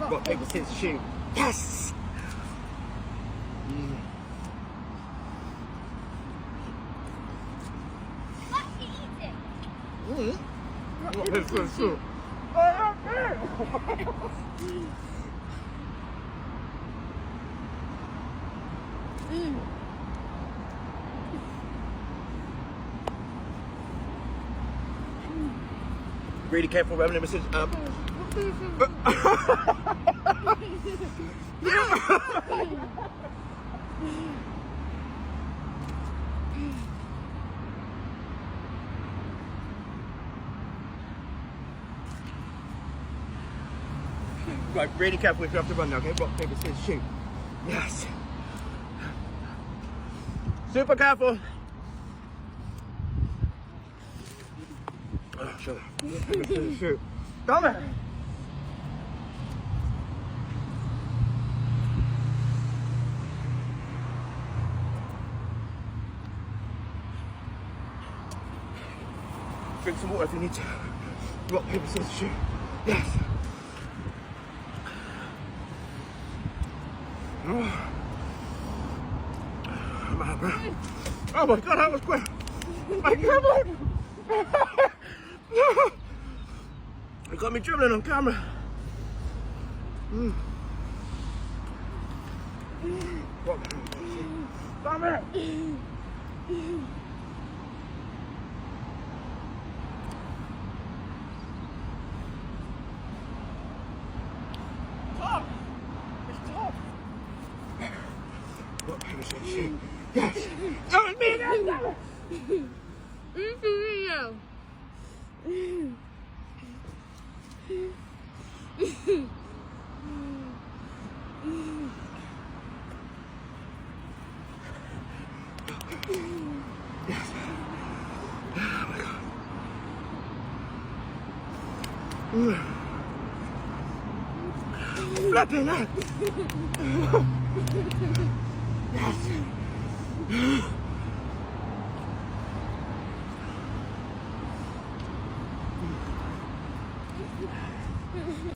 Rock, paper, scissors, shoot. Yes! Let's eat it. Rock, paper, scissors, shoot. Really careful, remember the scissors. Right, really careful if you have to run now, okay? Rock, paper, scissors, shoot. Yes. Super careful. Oh, shut up. Rock, paper, scissors, shoot. Come on. Drink some water if you need to. Rock, paper, scissors, shoot. Yes. I'm out of breath. Oh my god, that was quick. My god. You got me dribbling on camera. Damn it. Top. It's top. What can I say? Yes! That was me again! It's a video. Yes. Oh my god. Flipping out! Yes!